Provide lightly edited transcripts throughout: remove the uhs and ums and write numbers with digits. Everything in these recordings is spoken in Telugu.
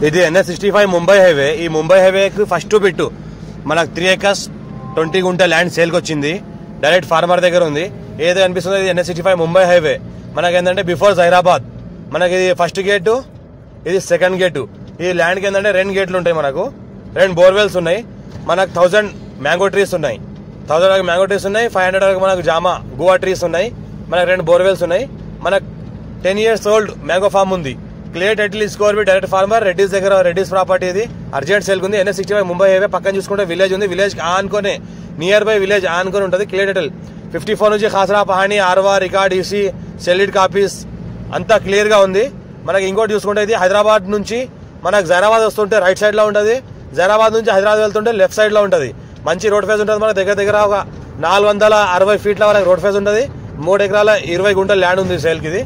ఇది NH65 ముంబై హైవే. ఈ ముంబై హైవేకి ఫస్ట్ బిట్ మనకు 3 acres 20 గుంట ల్యాండ్ సేల్కి వచ్చింది. డైరెక్ట్ ఫార్మర్ దగ్గర ఉంది. ఏదో అనిపిస్తుంది ఇది NH65 ముంబై హైవే. మనకి ఏంటంటే బిఫోర్ జైరాబాద్. మనకి ఇది ఫస్ట్ గేటు, ఇది సెకండ్ గేటు. ఈ ల్యాండ్కి ఏంటంటే 2 గేట్లు ఉంటాయి. మనకు 2 బోర్వెల్స్ ఉన్నాయి. మనకు 1000 మ్యాంగో ట్రీస్ ఉన్నాయి. 1000 వరకు మ్యాంగో ట్రీస్ ఉన్నాయి. 500 వరకు మనకు జామా గువా ట్రీస్ ఉన్నాయి. మనకు 2 బోర్వెల్స్ ఉన్నాయి. మనకు 10 years ఓల్డ్ మ్యాంగో ఫామ్ ఉంది. క్లియర్ టైటిల్ స్కోర్ బి డైరెక్ట్ ఫార్మర్. రెడ్డిస్ దగ్గర రెడ్డిస్ ప్రాపర్టీ. ఇది అర్జెంట్ సేల్ ఉంది. NH65 ముంబై హైవే పక్కన చూసుకుంటే విలేజ్ ఉంది. విలేజ్ ఆనుకొని నియర్ బై విలేజ్ ఆనుకొని ఉంటుంది. క్లియర్ టైటిల్ 54 నుంచి ఖాసరా పహాణి ఆర్వా రికార్డ్ ఈసీ సెల్లిడ్ కాపీస్ అంతా క్లియర్ గా ఉంది. మనకి ఇంకోటి చూసుకుంటే ఇది హైదరాబాద్ నుంచి మనకు జైరాబాద్ వస్తుంటే రైట్ సైడ్ లో ఉంటుంది. జైరాబాద్ నుంచి హైదరాబాద్ వెళ్తుంటే లెఫ్ట్ సైడ్ లో ఉంటుంది. మంచి రోడ్ ఫేజ్ ఉంటుంది. మన దగ్గర ఒక 460 ఫీట్ల వరకు రోడ్ ఫేజ్ ఉంటుంది. 3 ఎకరాల 20 గుంటల ల్యాండ్ ఉంది సేల్ కి. ఇది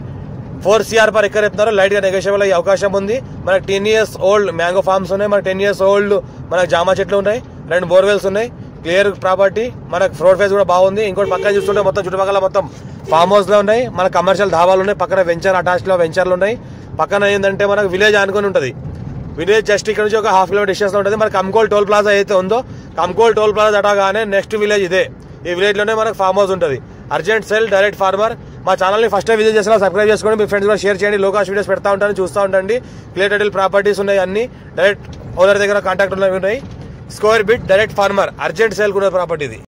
4 CR పర్ ఎకర్ చెప్తున్నారు. లైట్ గా నెగోషియబుల్ అయ్యే అవకాశం ఉంది. మనకు 10 years ఓల్డ్ మ్యాంగో ఫార్మ్స్ ఉన్నాయి. మనకు 10 years ఓల్డ్ మనకు జామా చెట్లు ఉన్నాయి. 2 బోర్వెల్స్ ఉన్నాయి. Clear property. మనకు రోడ్ ఫేజ్ కూడా బాగుంది. ఇంకోటి పక్కన చూస్తుంటే మొత్తం చుట్టుపక్కల మొత్తం ఫామ్ హౌస్ లో ఉన్నాయి. మన కమర్షియల్ ధాబాలు ఉన్నాయి. పక్కన వెంచర్ అటాచ్ లో వెంచర్లు ఉన్నాయి. పక్కన ఏంటంటే మనకు విలేజ్ ఆనుకొని ఉంటుంది. విలేజ్ జస్ట్ ఇక్కడ నుంచి ఒక ½ కిలోమీటర్ డిస్టెన్స్ లో ఉంటుంది. మనకు కంకోల్ టోల్ ప్లాజా అయితే ఉందో కంకోల్ టోల్ ప్లాజా దాటాగానే నెక్స్ట్ విలేజ్ ఇదే. ఈ విలేజ్ లోనే మనకు ఫామ్ హౌస్ ఉంటుంది. Urgent sell direct farmer. మా ఛానల్ ని ఫస్ట్ టైం విజిట్ చేసిన సబ్స్క్రైబ్ చేసుకోండి. మీ ఫ్రెండ్స్ కూడా షేర్ చేయండి. లో కాస్ట్ వీడియోస్ పెడతా ఉంటాను, చూస్తూ ఉండండి. క్లియర్ టైటిల్ ప్రాపర్టీస్ ఉన్నాయి. అన్ని డైరెక్ట్ ఓనర్ దగ్గర కాంటాక్ట్ ఉన్నాయి. స్క్వేర్ బిట్ డైరెక్ట్ ఫార్మర్. అర్జెంట్ సేల్ కూడా ప్రాపర్టీ ఇది.